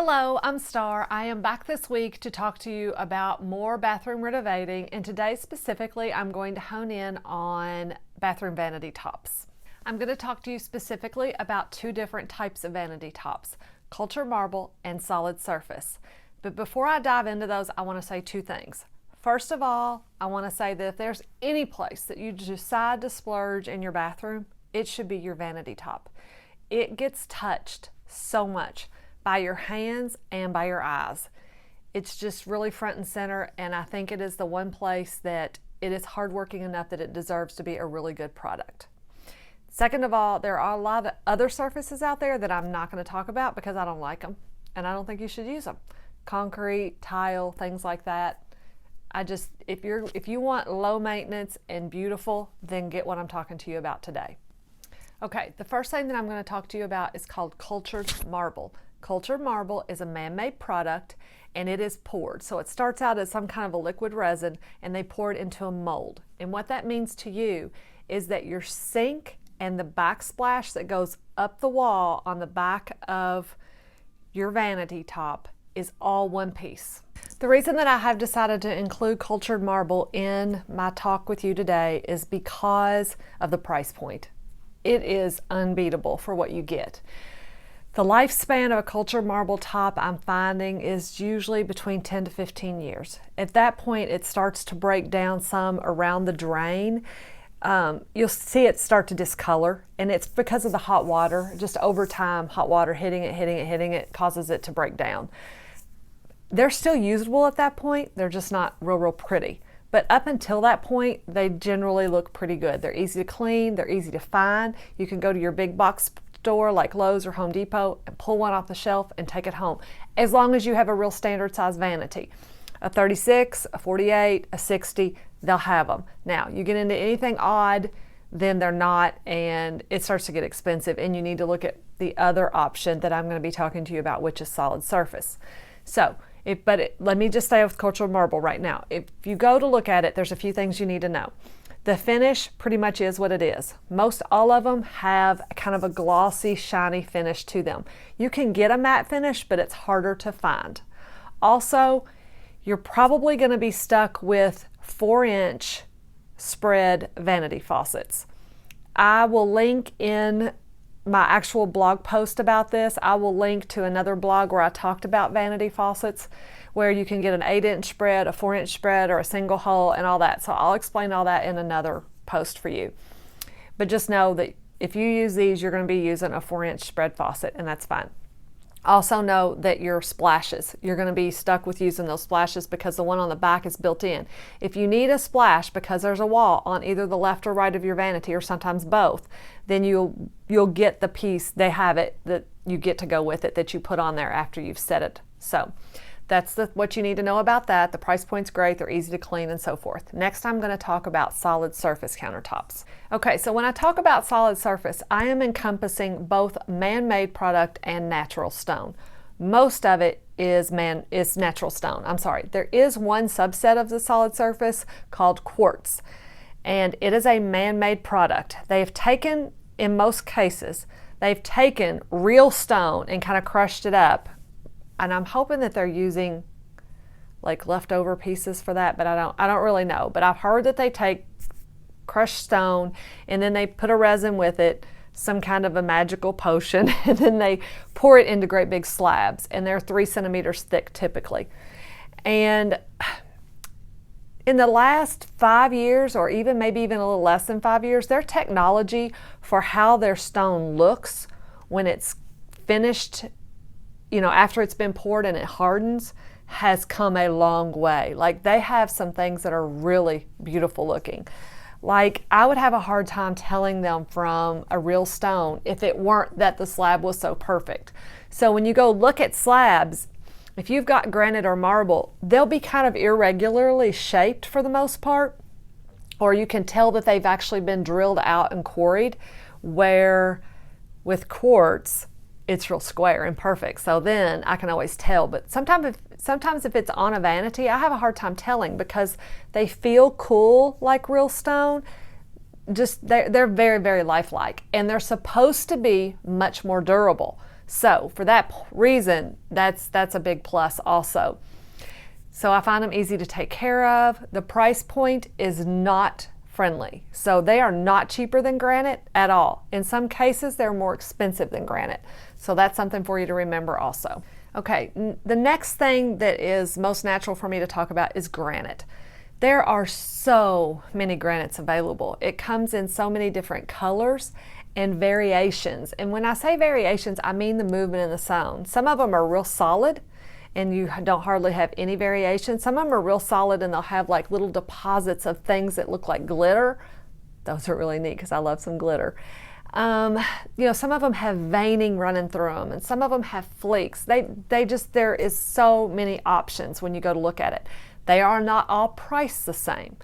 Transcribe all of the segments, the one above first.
Hello, I'm Star. I am back this week to talk to you about more bathroom renovating, and today specifically I'm going to hone in on bathroom vanity tops. I'm going to talk to you specifically about two different types of vanity tops, cultured marble and solid surface. But before I dive into those, I want to say two things. First of all, I want to say that if there's any place that you decide to splurge in your bathroom, it should be your vanity top. It gets touched so much by your hands and by your eyes. It's just really front and center, and I think it is the one place that it is hardworking enough that it deserves to be a really good product. Second of all, there are a lot of other surfaces out there that I'm not going to talk about because I don't like them and I don't think you should use them. Concrete, tile, things like that. If you want low maintenance and beautiful, then get what I'm talking to you about today. Okay, the first thing that I'm going to talk to you about is called cultured marble. Cultured marble is a man-made product and it is poured. So it starts out as some kind of a liquid resin and they pour it into a mold. And what that means to you is that your sink and the backsplash that goes up the wall on the back of your vanity top is all one piece. The reason that I have decided to include cultured marble in my talk with you today is because of the price point. It is unbeatable for what you get. The lifespan of a cultured marble top, I'm finding, is usually between 10 to 15 years. At that point, it starts to break down some around the drain. You'll see it start to discolor, and it's because of the hot water. Just over time, hot water hitting it causes it to break down. They're still usable at that point. They're just not real pretty. But up until that point, they generally look pretty good. They're easy to clean. They're easy to find. You can go to your big box store like Lowe's or Home Depot and pull one off the shelf and take it home, as long as you have a real standard size vanity. A 36, a 48, a 60, they'll have them. Now, you get into anything odd, then they're not, and it starts to get expensive, and you need to look at the other option that I'm going to be talking to you about, which is solid surface. So, let me just stay with cultured marble right now. If you go to look at it, there's a few things you need to know. The finish pretty much is what it is. Most all of them have kind of a glossy, shiny finish to them. You can get a matte finish, but it's harder to find. Also, you're probably going to be stuck with 4-inch spread vanity faucets. I will link in my actual blog post about this. I will link to another blog where I talked about vanity faucets, where you can get an 8-inch spread, a 4-inch spread, or a single hole and all that. So I'll explain all that in another post for you. But just know that if you use these, you're going to be using a 4-inch spread faucet, and that's fine. Also know that your splashes, you're going to be stuck with using those splashes because the one on the back is built in. If you need a splash because there's a wall on either the left or right of your vanity, or sometimes both, then you'll get the piece, they have it, that you get to go with it, that you put on there after you've set it. So that's what you need to know about that. The price point's great, they're easy to clean, and so forth. Next, I'm going to talk about solid surface countertops. Okay, so when I talk about solid surface, I am encompassing both man-made product and natural stone. Most of it is natural stone. I'm sorry. There is one subset of the solid surface called quartz, and it is a man-made product. They have taken, in most cases, they've taken real stone and kind of crushed it up. And I'm hoping that they're using like leftover pieces for that, but I don't really know. But I've heard that they take crushed stone and then they put a resin with it, some kind of a magical potion, and then they pour it into great big slabs, and they're 3 centimeters thick typically. And in the last 5 years, or maybe even a little less than 5 years, their technology for how their stone looks when it's finished, after it's been poured and it hardens, has come a long way. Like, they have some things that are really beautiful looking. Like, I would have a hard time telling them from a real stone if it weren't that the slab was so perfect. So when you go look at slabs, if you've got granite or marble, they'll be kind of irregularly shaped for the most part, or you can tell that they've actually been drilled out and quarried, where with quartz, it's real square and perfect. So then I can always tell. But sometimes if it's on a vanity, I have a hard time telling because they feel cool like real stone. Just they're very, very lifelike, and they're supposed to be much more durable. So for that reason, that's a big plus also. So I find them easy to take care of. The price point is not friendly. So they are not cheaper than granite at all. In some cases, they're more expensive than granite. So that's something for you to remember also. Okay, the next thing that is most natural for me to talk about is granite. There are so many granites available. It comes in so many different colors and variations. And when I say variations, I mean the movement in the stone. Some of them are real solid and you don't hardly have any variation. Some of them are real solid and they'll have like little deposits of things that look like glitter. Those are really neat because I love some glitter. Some of them have veining running through them, and some of them have flakes. There is so many options when you go to look at it. They are not all priced the same.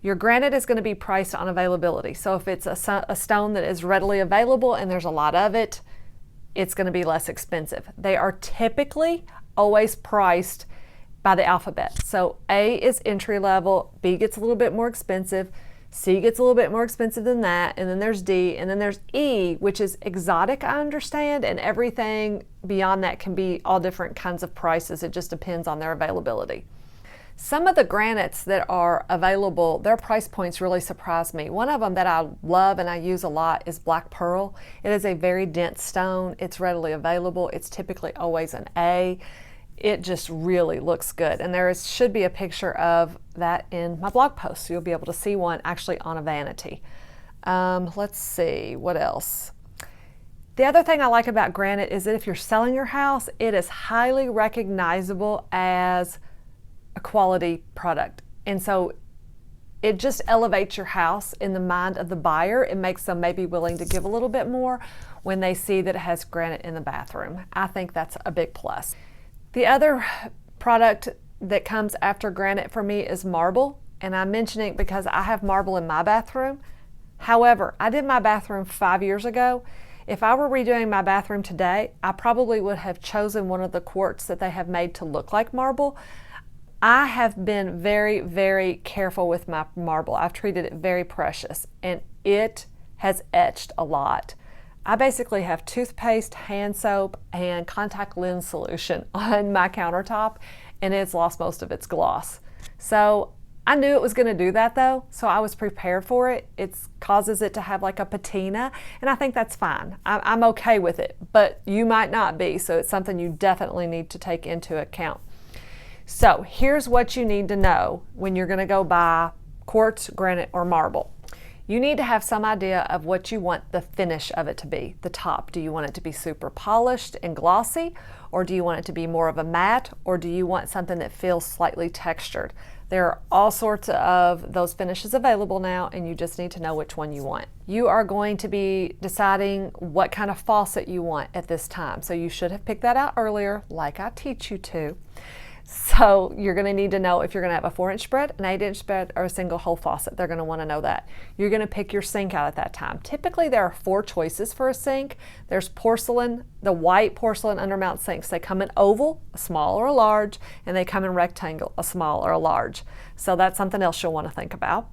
Your granite is going to be priced on availability. So if it's a stone that is readily available and there's a lot of it, it's going to be less expensive. They are typically always priced by the alphabet. So A is entry level, B gets a little bit more expensive, C gets a little bit more expensive than that, and then there's D, and then there's E, which is exotic, I understand, and everything beyond that can be all different kinds of prices. It just depends on their availability. Some of the granites that are available, their price points really surprise me. One of them that I love and I use a lot is black pearl. It is a very dense stone. It's readily available. It's typically always an A. It just really looks good. And should be a picture of that in my blog post. So you'll be able to see one actually on a Vanity. Let's see, what else? The other thing I like about granite is that if you're selling your house, it is highly recognizable as a quality product. And so it just elevates your house in the mind of the buyer. It makes them maybe willing to give a little bit more when they see that it has granite in the bathroom. I think that's a big plus. The other product that comes after granite for me is marble, and I'm mentioning it because I have marble in my bathroom. However, I did my bathroom 5 years ago. If I were redoing my bathroom today, I probably would have chosen one of the quartz that they have made to look like marble. I have been very, very careful with my marble. I've treated it very precious, and it has etched a lot. I basically have toothpaste, hand soap, and contact lens solution on my countertop, and it's lost most of its gloss. So I knew it was going to do that though, so I was prepared for it. It causes it to have like a patina, and I think that's fine. I'm okay with it, but you might not be, so it's something you definitely need to take into account. So here's what you need to know when you're going to go buy quartz, granite, or marble. You need to have some idea of what you want the finish of it to be, the top. Do you want it to be super polished and glossy, or do you want it to be more of a matte, or do you want something that feels slightly textured? There are all sorts of those finishes available now, and you just need to know which one you want. You are going to be deciding what kind of faucet you want at this time, so you should have picked that out earlier, like I teach you to. So you're going to need to know if you're going to have a 4-inch spread, an 8-inch spread, or a single hole faucet. They're going to want to know that. You're going to pick your sink out at that time. Typically there are 4 choices for a sink. There's porcelain, the white porcelain undermount sinks. They come in oval, a small or a large, and they come in rectangle, a small or a large. So that's something else you'll want to think about.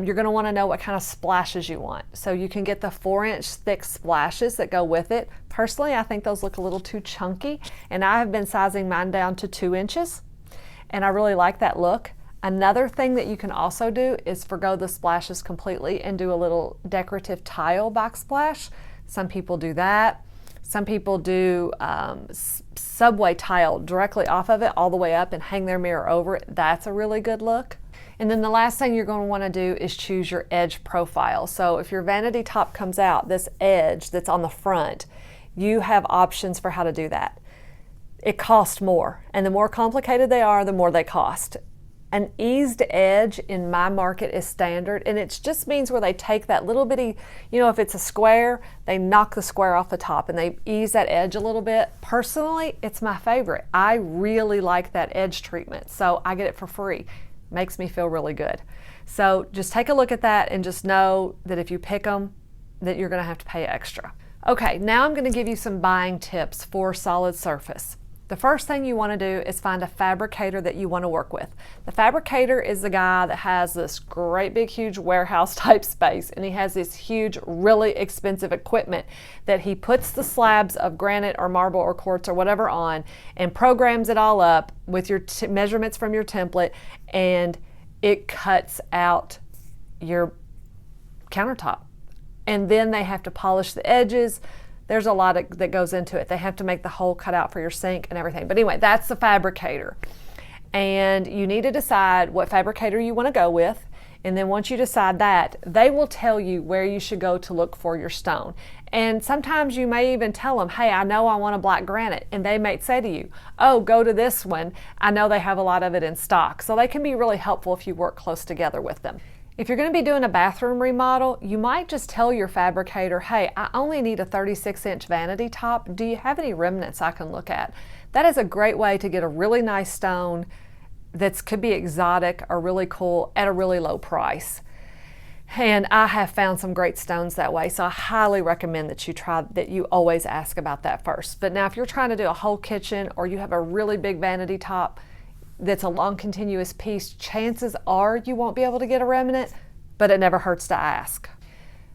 You're going to want to know what kind of splashes you want. So you can get the 4-inch thick splashes that go with it. Personally, I think those look a little too chunky, and I have been sizing mine down to 2 inches, and I really like that look. Another thing that you can also do is forgo the splashes completely and do a little decorative tile backsplash. Some people do that. Some people do subway tile directly off of it all the way up and hang their mirror over it. That's a really good look. And then the last thing you're going to want to do is choose your edge profile. So if your vanity top comes out, this edge that's on the front, you have options for how to do that. It costs more, and the more complicated they are, the more they cost. An eased edge in my market is standard, and it just means where they take that little bitty, if it's a square, they knock the square off the top and they ease that edge a little bit. Personally, it's my favorite. I really like that edge treatment, so I get it for free. Makes me feel really good. So just take a look at that and just know that if you pick them, that you're going to have to pay extra. Okay, now I'm going to give you some buying tips for solid surface. The first thing you want to do is find a fabricator that you want to work with. The fabricator is the guy that has this great big huge warehouse type space, and he has this huge really expensive equipment that he puts the slabs of granite or marble or quartz or whatever on and programs it all up with your measurements from your template, and it cuts out your countertop. And then they have to polish the edges. There's a lot that goes into it. They have to make the hole cut out for your sink and everything. But anyway, that's the fabricator. And you need to decide what fabricator you want to go with. And then once you decide that, they will tell you where you should go to look for your stone. And sometimes you may even tell them, hey, I know I want a black granite. And they may say to you, oh, go to this one. I know they have a lot of it in stock. So they can be really helpful if you work close together with them. If you're going to be doing a bathroom remodel, you might just tell your fabricator, hey, I only need a 36-inch vanity top. Do you have any remnants I can look at? That is a great way to get a really nice stone that could be exotic or really cool at a really low price. And I have found some great stones that way, so I highly recommend that you always ask about that first. But now if you're trying to do a whole kitchen or you have a really big vanity top, that's a long continuous piece, chances are you won't be able to get a remnant, but it never hurts to ask.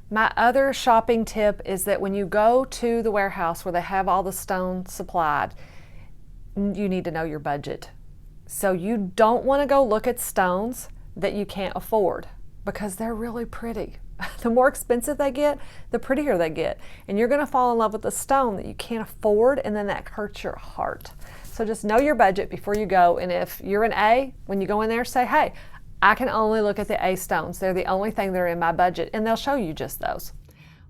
My other shopping tip is that when you go to the warehouse where they have all the stone supplied, you need to know your budget. So you don't want to go look at stones that you can't afford because they're really pretty. The more expensive they get, the prettier they get. And you're going to fall in love with a stone that you can't afford, and then that hurts your heart. So just know your budget before you go, and if you're an A, when you go in there, say, hey, I can only look at the A stones. They're the only thing that are in my budget, and they'll show you just those.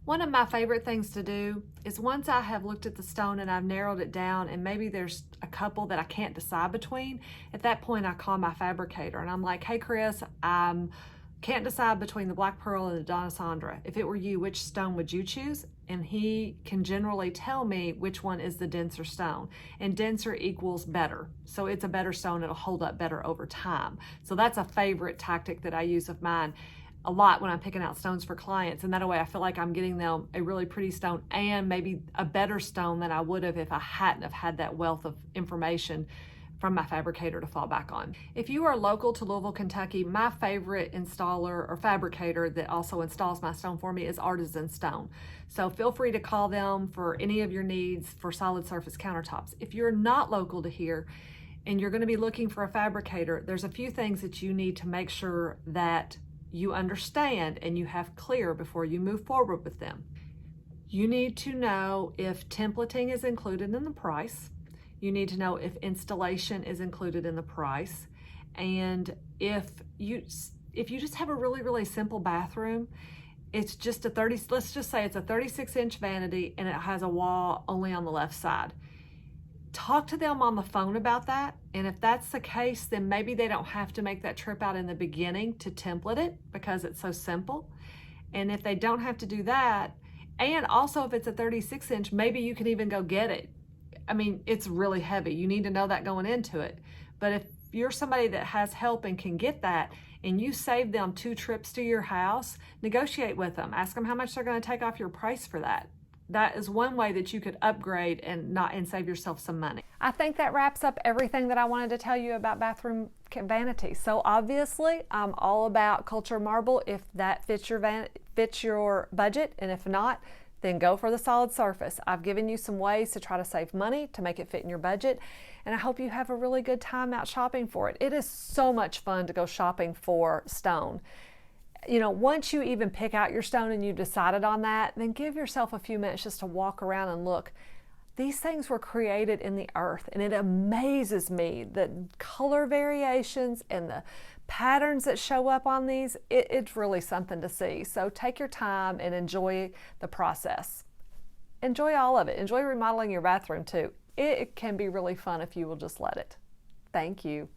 One of my favorite things to do is once I have looked at the stone and I've narrowed it down and maybe there's a couple that I can't decide between, at that point I call my fabricator and I'm like, hey Chris, can't decide between the black pearl and the Donna Sandra. If it were you, which stone would you choose? And he can generally tell me which one is the denser stone. And denser equals better. So it's a better stone, it'll hold up better over time. So that's a favorite tactic that I use of mine a lot when I'm picking out stones for clients. And that way I feel like I'm getting them a really pretty stone and maybe a better stone than I would have if I hadn't have had that wealth of information from my fabricator to fall back on. If you are local to Louisville, Kentucky, my favorite installer or fabricator that also installs my stone for me is Artisan Stone. So feel free to call them for any of your needs for solid surface countertops. If you're not local to here and you're going to be looking for a fabricator, there's a few things that you need to make sure that you understand and you have clear before you move forward with them. You need to know if templating is included in the price. You need to know if installation is included in the price. And if you just have a really, really simple bathroom, it's just let's just say it's a 36-inch vanity and it has a wall only on the left side. Talk to them on the phone about that. And if that's the case, then maybe they don't have to make that trip out in the beginning to template it because it's so simple. And if they don't have to do that, and also if it's a 36-inch, maybe you can even go get it. I mean, it's really heavy. You need to know that going into it. But if you're somebody that has help and can get that, and you save them 2 trips to your house, negotiate with them. Ask them how much they're going to take off your price for that. That is one way that you could upgrade and save yourself some money. I think that wraps up everything that I wanted to tell you about bathroom vanity. So obviously, I'm all about cultured marble if that fits your budget, and if not, then go for the solid surface. I've given you some ways to try to save money to make it fit in your budget, and I hope you have a really good time out shopping for it. It is so much fun to go shopping for stone. You know, once you even pick out your stone and you've decided on that, then give yourself a few minutes just to walk around and look. These things were created in the earth, and it amazes me the color variations and the patterns that show up on these. It's really something to see. So take your time and enjoy the process. Enjoy all of it. Enjoy remodeling your bathroom too. It can be really fun if you will just let it. Thank you.